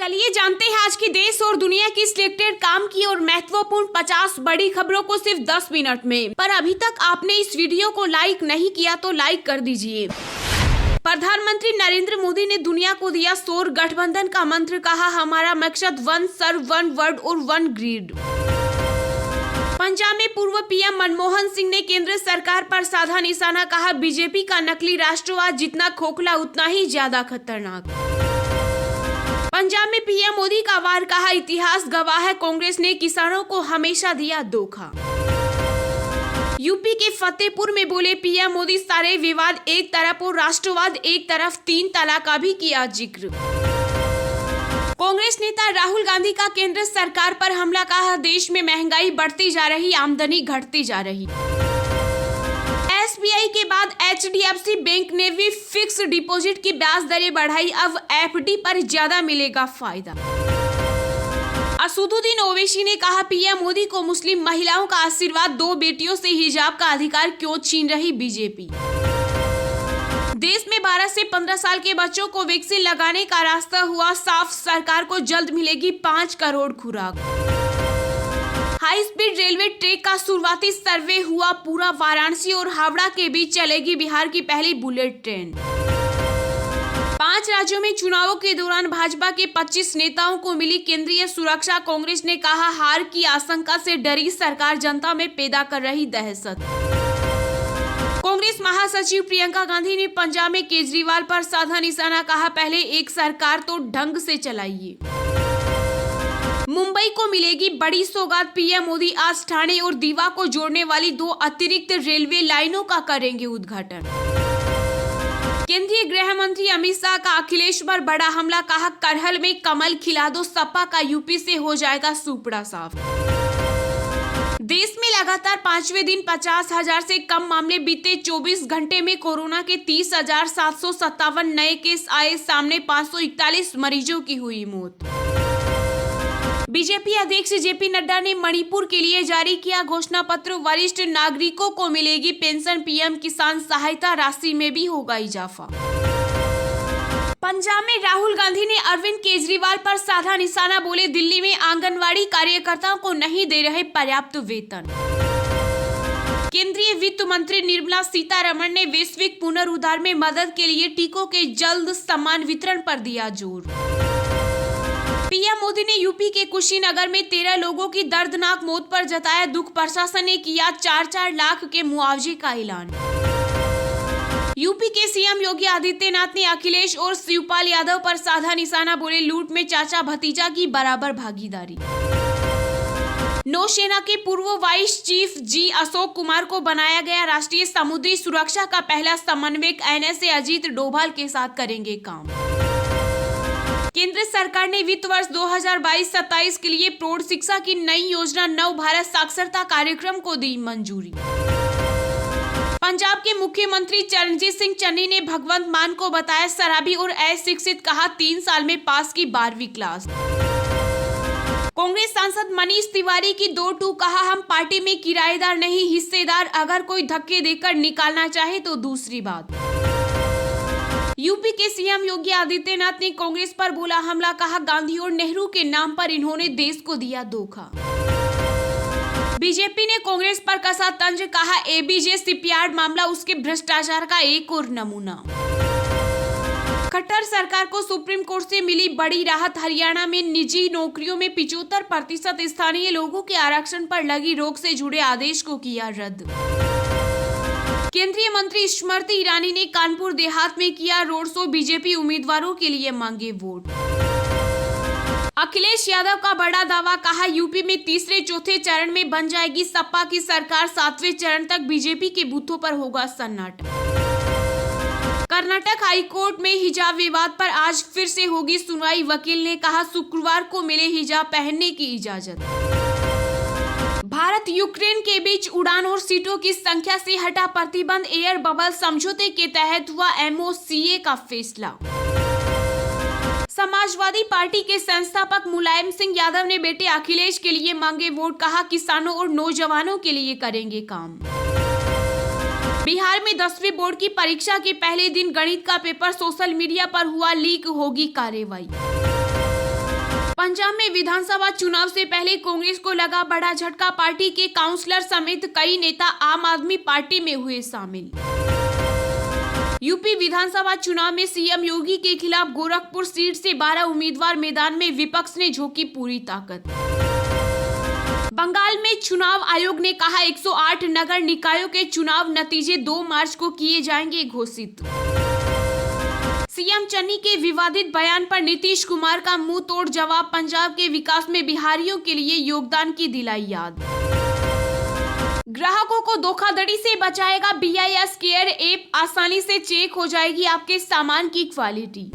चलिए जानते हैं आज की देश और दुनिया की सिलेक्टेड काम की और महत्वपूर्ण 50 बड़ी खबरों को सिर्फ 10 मिनट में। पर अभी तक आपने इस वीडियो को लाइक नहीं किया तो लाइक कर दीजिए। प्रधानमंत्री नरेंद्र मोदी ने दुनिया को दिया सौर गठबंधन का मंत्र, कहा हमारा मकसद वन सर्व, वन वर्ल्ड और वन ग्रिड। पंजाब में पूर्व पीएम मनमोहन सिंह ने केंद्र सरकार पर साधा निशाना, कहा बीजेपी का नकली राष्ट्रवाद जितना खोखला उतना ही ज्यादा खतरनाक। पंजाब में पीएम मोदी का वार, कहा इतिहास गवाह है कांग्रेस ने किसानों को हमेशा दिया धोखा। यूपी के फतेहपुर में बोले पीएम मोदी, सारे विवाद एक तरफ और राष्ट्रवाद एक तरफ, 3 तलाक का भी किया जिक्र। कांग्रेस नेता राहुल गांधी का केंद्र सरकार पर हमला, कहा देश में महंगाई बढ़ती जा रही, आमदनी घटती जा रही। एसबीआई के बाद एचडीएफसी बैंक ने भी फिक्स डिपॉजिट की ब्याज दरें बढ़ाई, अब एफडी पर ज्यादा मिलेगा फायदा। असदुद्दीन ओवैसी ने कहा पीएम मोदी को मुस्लिम महिलाओं का आशीर्वाद, 2 बेटियों से हिजाब का अधिकार क्यों छीन रही बीजेपी। देश में 12 से 15 साल के बच्चों को वैक्सीन लगाने का रास्ता हुआ साफ, सरकार को जल्द मिलेगी 5 करोड़ खुराक। हाई स्पीड रेलवे ट्रैक का शुरुआती सर्वे हुआ पूरा, वाराणसी और हावड़ा के बीच चलेगी बिहार की पहली बुलेट ट्रेन। 5 राज्यों में चुनावों के दौरान भाजपा के 25 नेताओं को मिली केंद्रीय सुरक्षा, कांग्रेस ने कहा हार की आशंका से डरी सरकार, जनता में पैदा कर रही दहशत। कांग्रेस महासचिव प्रियंका गांधी ने पंजाब में केजरीवाल पर साधा निशाना, कहा पहले एक सरकार तो ढंग से चलाइए। मुंबई को मिलेगी बड़ी सौगात, पीएम मोदी आज ठाणे और दीवा को जोड़ने वाली 2 अतिरिक्त रेलवे लाइनों का करेंगे उद्घाटन। केंद्रीय गृह मंत्री अमित शाह का अखिलेश पर बड़ा हमला, कहा करहल में कमल खिला दो, सपा का यूपी से हो जाएगा सुपड़ा साफ। देश में लगातार 5वें दिन 50,000 से कम मामले, बीते 24 घंटे में कोरोना के 30,757 नए केस आए सामने, 541 मरीजों की हुई मौत। बीजेपी अध्यक्ष जेपी नड्डा ने मणिपुर के लिए जारी किया घोषणा पत्र, वरिष्ठ नागरिकों को मिलेगी पेंशन, पीएम किसान सहायता राशि में भी होगा इजाफा। पंजाब में राहुल गांधी ने अरविंद केजरीवाल पर साधा निशाना, बोले दिल्ली में आंगनवाड़ी कार्यकर्ताओं को नहीं दे रहे पर्याप्त वेतन। केंद्रीय वित्त मंत्री निर्मला सीतारमण ने वैश्विक पुनरुद्धार में मदद के लिए टीकों के जल्द समान वितरण पर दिया जोर। पीएम मोदी ने यूपी के कुशीनगर में 13 लोगों की दर्दनाक मौत पर जताया दुख, प्रशासन ने किया 4-4 लाख के मुआवजे का ऐलान। यूपी के सीएम योगी आदित्यनाथ ने अखिलेश और शिवपाल यादव पर साधा निशाना, बोले लूट में चाचा भतीजा की बराबर भागीदारी। नौसेना के पूर्व वाइस चीफ जी अशोक कुमार को बनाया गया राष्ट्रीय समुद्री सुरक्षा का पहला समन्वयक, एनएसए अजीत डोभाल के साथ करेंगे काम। केंद्र सरकार ने वित्त वर्ष 2022-27 के लिए प्रौढ़ शिक्षा की नई योजना नव भारत साक्षरता कार्यक्रम को दी मंजूरी। पंजाब के मुख्यमंत्री चरणजीत सिंह चन्नी ने भगवंत मान को बताया शराबी और अशिक्षित, कहा 3 साल में पास की 12वीं क्लास। कांग्रेस सांसद मनीष तिवारी की 2 टूक, कहा हम पार्टी में किराएदार नहीं हिस्सेदार, अगर कोई धक्के देकर निकालना चाहे तो दूसरी बात। यूपी के सीएम योगी आदित्यनाथ ने कांग्रेस पर बोला हमला, कहा गांधी और नेहरू के नाम पर इन्होंने देश को दिया धोखा। बीजेपी ने कांग्रेस पर कसा तंज, कहा एबीजे शिपयार्ड मामला उसके भ्रष्टाचार का एक और नमूना। खट्टर सरकार को सुप्रीम कोर्ट से मिली बड़ी राहत, हरियाणा में निजी नौकरियों में 75% स्थानीय लोगों के आरक्षण पर लगी रोक से जुड़े आदेश को किया रद्द। केंद्रीय मंत्री स्मृति ईरानी ने कानपुर देहात में किया रोड शो, बीजेपी उम्मीदवारों के लिए मांगे वोट। अखिलेश यादव का बड़ा दावा, कहा यूपी में तीसरे-चौथे चरण में बन जाएगी सपा की सरकार, 7वें चरण तक बीजेपी के बूथों पर होगा सन्नाटा। कर्नाटक हाईकोर्ट में हिजाब विवाद पर आज फिर से होगी सुनवाई, वकील ने कहा शुक्रवार को मिले हिजाब पहनने की इजाजत। भारत यूक्रेन के बीच उड़ान और सीटों की संख्या से हटा प्रतिबंध, एयर बबल समझौते के तहत हुआ एमओसीए का फैसला। समाजवादी पार्टी के संस्थापक मुलायम सिंह यादव ने बेटे अखिलेश के लिए मांगे वोट, कहा किसानों और नौजवानों के लिए करेंगे काम। बिहार में 10वीं बोर्ड की परीक्षा के पहले दिन गणित का पेपर सोशल मीडिया पर हुआ लीक, होगी कार्रवाई। पंजाब में विधानसभा चुनाव से पहले कांग्रेस को लगा बड़ा झटका। पार्टी के काउंसलर समेत कई नेता आम आदमी पार्टी में हुए शामिल। यूपी विधानसभा चुनाव में सीएम योगी के खिलाफ गोरखपुर सीट से 12 उम्मीदवार मैदान में, विपक्ष ने झोंकी पूरी ताकत। बंगाल में चुनाव आयोग ने कहा 108 नगर निकायों के चुनाव नतीजे 2 मार्च को किए जाएंगे घोषित। सीएम चन्नी के विवादित बयान पर नीतीश कुमार का मुंह तोड़ जवाब। पंजाब के विकास में बिहारियों के लिए योगदान की दिलाई याद। ग्राहकों को धोखाधड़ी से बचाएगा BIS केयर ऐप, आसानी से चेक हो जाएगी आपके सामान की क्वालिटी।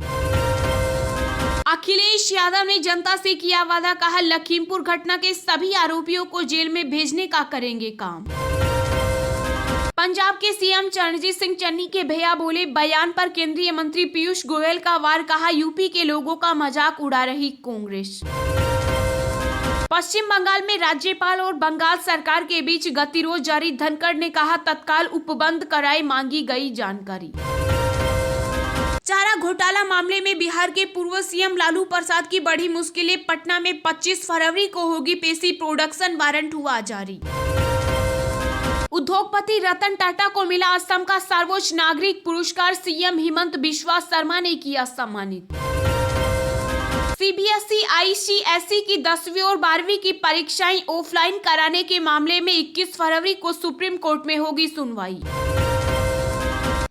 अखिलेश यादव ने जनता से किया वादा, कहा लखीमपुर घटना के सभी आरोपियों को जेल में भेजने का करेंगे काम। पंजाब के सीएम चरणजीत सिंह चन्नी के भैया बोले बयान पर केंद्रीय मंत्री पीयूष गोयल का वार, कहा यूपी के लोगों का मजाक उड़ा रही कांग्रेस। पश्चिम बंगाल में राज्यपाल और बंगाल सरकार के बीच गतिरोध जारी। धनखड़ ने कहा तत्काल उपबंध कराए, मांगी गई जानकारी। चारा घोटाला मामले में बिहार के पूर्व सीएम लालू प्रसाद की बड़ी मुश्किलें। पटना में 25 फरवरी को होगी पेशी, प्रोडक्शन वारंट हुआ जारी। उद्योगपति रतन टाटा को मिला असम का सर्वोच्च नागरिक पुरस्कार, सीएम हिमंत बिस्वा शर्मा ने किया सम्मानित। CBSE ICSE की 10वीं और 12वीं की परीक्षाएं ऑफलाइन कराने के मामले में 21 फरवरी को सुप्रीम कोर्ट में होगी सुनवाई।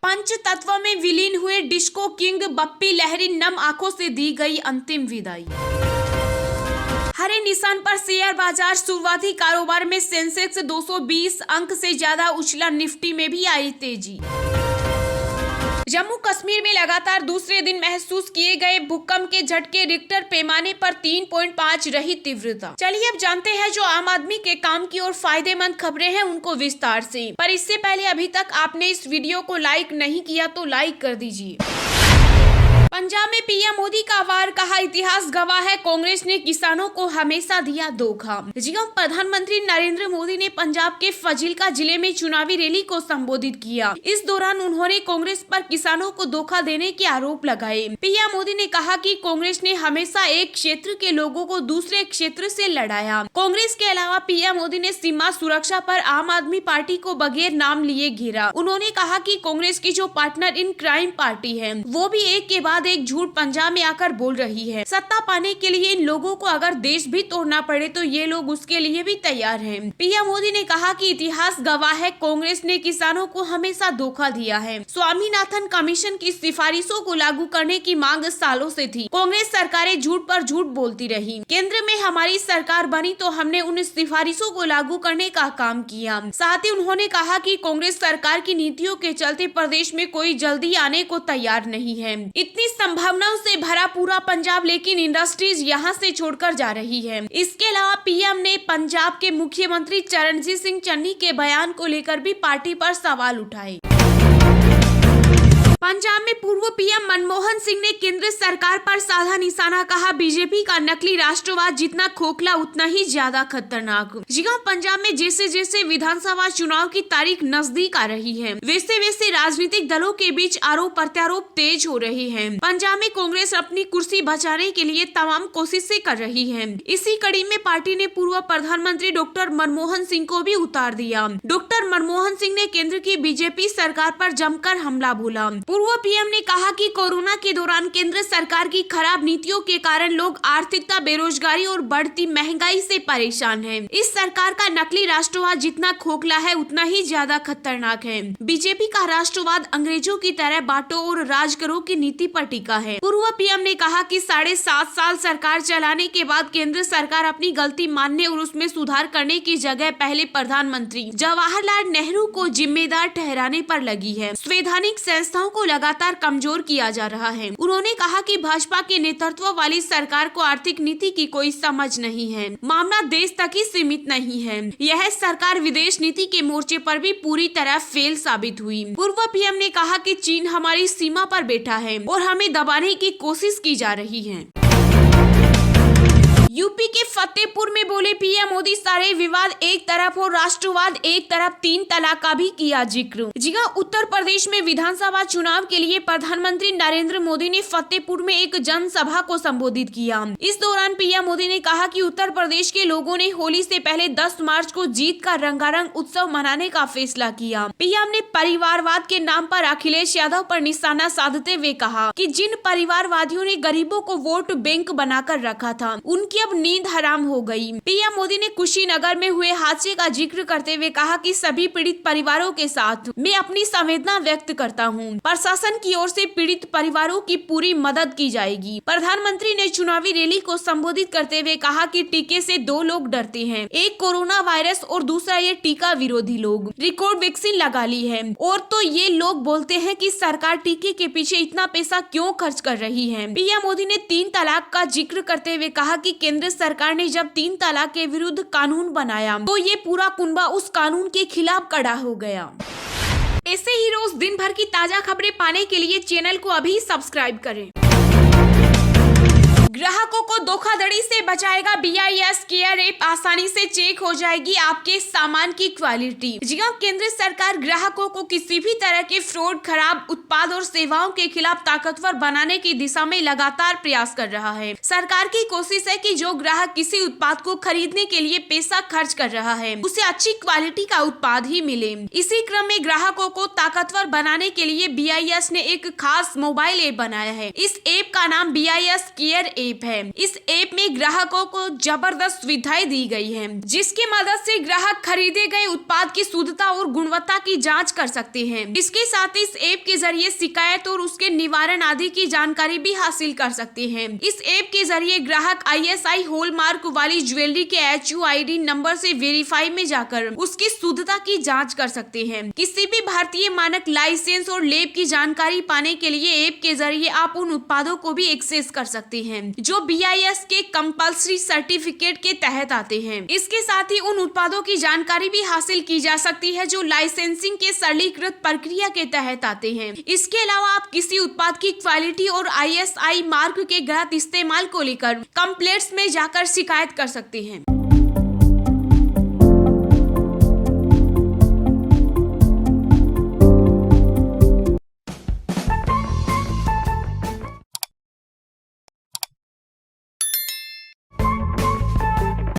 पंच तत्व में विलीन हुए डिस्को किंग बप्पी लहरी, नम आंखों से दी गई अंतिम विदाई। हरे निशान पर शेयर बाजार, शुरुआती कारोबार में सेंसेक्स 220 अंक से ज्यादा उछला, निफ्टी में भी आई तेजी। जम्मू कश्मीर में लगातार दूसरे दिन महसूस किए गए भूकंप के झटके, रिक्टर पैमाने पर 3.5 रही तीव्रता। चलिए अब जानते हैं जो आम आदमी के काम की और फायदेमंद खबरें हैं उनको विस्तार से। पर इससे पहले अभी तक आपने इस वीडियो को लाइक नहीं किया तो लाइक कर दीजिए। पंजाब में पीएम मोदी का वार, कहा इतिहास गवाह है कांग्रेस ने किसानों को हमेशा दिया धोखा। प्रधानमंत्री नरेंद्र मोदी ने पंजाब के फाजिल्का जिले में चुनावी रैली को संबोधित किया। इस दौरान उन्होंने कांग्रेस पर किसानों को धोखा देने के आरोप लगाए। पीएम मोदी ने कहा कि कांग्रेस ने हमेशा एक क्षेत्र के लोगों को दूसरे क्षेत्र से लड़ाया। कांग्रेस के अलावा पीएम मोदी ने सीमा सुरक्षा पर आम आदमी पार्टी को बगैर नाम लिए घेरा। उन्होंने कहा कि कांग्रेस की जो पार्टनर इन क्राइम पार्टी है वो भी एक के बाद एक झूठ पंजाब में आकर बोल रही है। सत्ता पाने के लिए इन लोगों को अगर देश भी तोड़ना पड़े तो ये लोग उसके लिए भी तैयार हैं। पीएम मोदी ने कहा कि इतिहास गवाह है कांग्रेस ने किसानों को हमेशा धोखा दिया है। स्वामीनाथन कमीशन की सिफारिशों को लागू करने की मांग सालों से थी। कांग्रेस सरकारें झूठ पर झूठ बोलती रही। केंद्र में हमारी सरकार बनी तो हमने उन सिफारिशों को लागू करने का काम किया। साथ ही उन्होंने कहा कि कांग्रेस सरकार की नीतियों के चलते प्रदेश में कोई जल्दी आने को तैयार नहीं है। इतनी संभावनाओं से भरा पूरा पंजाब, लेकिन इंडस्ट्रीज यहां से छोड़कर जा रही है। इसके अलावा पीएम ने पंजाब के मुख्यमंत्री चरणजीत सिंह चन्नी के बयान को लेकर भी पार्टी पर सवाल उठाए। पंजाब में पूर्व पीएम मनमोहन सिंह ने केंद्र सरकार पर साधा निशाना, कहा बीजेपी का नकली राष्ट्रवाद जितना खोखला उतना ही ज्यादा खतरनाक। पंजाब में जैसे जैसे विधानसभा चुनाव की तारीख नजदीक आ रही है वैसे वैसे राजनीतिक दलों के बीच आरोप प्रत्यारोप तेज हो रहे हैं। पंजाब में कांग्रेस अपनी कुर्सी बचाने के लिए तमाम कोशिशें कर रही है। इसी कड़ी में पार्टी ने पूर्व प्रधानमंत्री डॉक्टर मनमोहन सिंह को भी उतार दिया। डॉक्टर मनमोहन सिंह ने केंद्र की बीजेपी सरकार पर जमकर हमला बोला। पूर्व पीएम ने कहा कि कोरोना के दौरान केंद्र सरकार की खराब नीतियों के कारण लोग आर्थिकता, बेरोजगारी और बढ़ती महंगाई से परेशान हैं। इस सरकार का नकली राष्ट्रवाद जितना खोखला है उतना ही ज्यादा खतरनाक है। बीजेपी का राष्ट्रवाद अंग्रेजों की तरह बांटो और राज करो की नीति पर टिका है। पूर्व पीएम ने कहा कि 7.5 साल सरकार चलाने के बाद केंद्र सरकार अपनी गलती मानने और उसमें सुधार करने की जगह पहले प्रधानमंत्री जवाहरलाल नेहरू को जिम्मेदार ठहराने पर लगी है। संवैधानिक संस्थाओं को लगातार कमजोर किया जा रहा है। उन्होंने कहा कि भाजपा के नेतृत्व वाली सरकार को आर्थिक नीति की कोई समझ नहीं है। मामला देश तक ही सीमित नहीं है। यह सरकार विदेश नीति के मोर्चे पर भी पूरी तरह फेल साबित हुई। पूर्व पीएम ने कहा कि चीन हमारी सीमा पर बैठा है और हमें दबाने की कोशिश की जा रही है। यूपी के फतेहपुर में बोले पीएम मोदी, सारे विवाद एक तरफ और राष्ट्रवाद एक तरफ, 3 तलाक का भी किया जिक्र। जी हां, उत्तर प्रदेश में विधानसभा चुनाव के लिए प्रधानमंत्री नरेंद्र मोदी ने फतेहपुर में एक जनसभा को संबोधित किया। इस दौरान पीएम मोदी ने कहा कि उत्तर प्रदेश के लोगों ने होली से पहले 10 मार्च को जीत का रंगारंग उत्सव मनाने का फैसला किया। पीएम ने परिवारवाद के नाम पर अखिलेश यादव पर निशाना साधते हुए कहा कि जिन परिवारवादियों ने गरीबों को वोट बैंक बनाकर रखा था, उनकी अब नींद हराम हो गई। पीएम मोदी ने कुशीनगर में हुए हादसे का जिक्र करते हुए कहा कि सभी पीड़ित परिवारों के साथ मैं अपनी संवेदना व्यक्त करता हूं। प्रशासन की ओर से पीड़ित परिवारों की पूरी मदद की जाएगी। प्रधानमंत्री ने चुनावी रैली को संबोधित करते हुए कहा कि टीके से 2 लोग डरते हैं, एक कोरोना वायरस और दूसरा ये टीका विरोधी लोग। रिकॉर्ड वैक्सीन लगा ली है और तो ये लोग बोलते हैं कि सरकार टीके के पीछे इतना पैसा क्यों खर्च कर रही है। पीएम मोदी ने 3 तलाक का जिक्र करते हुए कहा कि केंद्र सरकार ने जब 3 तलाक के विरुद्ध कानून बनाया तो ये पूरा कुनबा उस कानून के खिलाफ खड़ा हो गया। ऐसे ही रोज दिन भर की ताजा खबरें पाने के लिए चैनल को अभी सब्सक्राइब करें। ग्राहकों को धोखाधड़ी से बचाएगा BIS केयर ऐप, आसानी से चेक हो जाएगी आपके सामान की क्वालिटी। जी हां, केंद्र सरकार ग्राहकों को किसी भी तरह के फ्रॉड, खराब उत्पाद और सेवाओं के खिलाफ ताकतवर बनाने की दिशा में लगातार प्रयास कर रहा है। सरकार की कोशिश है कि जो ग्राहक किसी उत्पाद को खरीदने के लिए पैसा खर्च कर रहा है, उसे अच्छी क्वालिटी का उत्पाद ही मिले। इसी क्रम में ग्राहकों को ताकतवर बनाने के लिए BIS ने एक खास मोबाइल ऐप बनाया है। इस ऐप का नाम BIS केयर ऐप है। इस ऐप में ग्राहकों को जबरदस्त सुविधाएं दी गई है, जिसकी मदद से ग्राहक खरीदे गए उत्पाद की शुद्धता और गुणवत्ता की जांच कर सकते हैं। इसके साथ इस ऐप के जरिए शिकायत और उसके निवारण आदि की जानकारी भी हासिल कर सकते हैं। इस ऐप के जरिए ग्राहक ISI हॉलमार्क वाली ज्वेलरी के HUID नंबर से वेरीफाई में जाकर उसकी शुद्धता की जाँच कर सकते हैं। किसी भी भारतीय मानक, लाइसेंस और लैब की जानकारी पाने के लिए ऐप के जरिए आप उन उत्पादों को भी एक्सेस कर सकते हैं जो BIS के कंपल्सरी सर्टिफिकेट के तहत आते हैं। इसके साथ ही उन उत्पादों की जानकारी भी हासिल की जा सकती है जो लाइसेंसिंग के सरलीकृत प्रक्रिया के तहत आते हैं। इसके अलावा आप किसी उत्पाद की क्वालिटी और ISI मार्क के गलत इस्तेमाल को लेकर कंप्लेंट्स में जाकर शिकायत कर सकते हैं।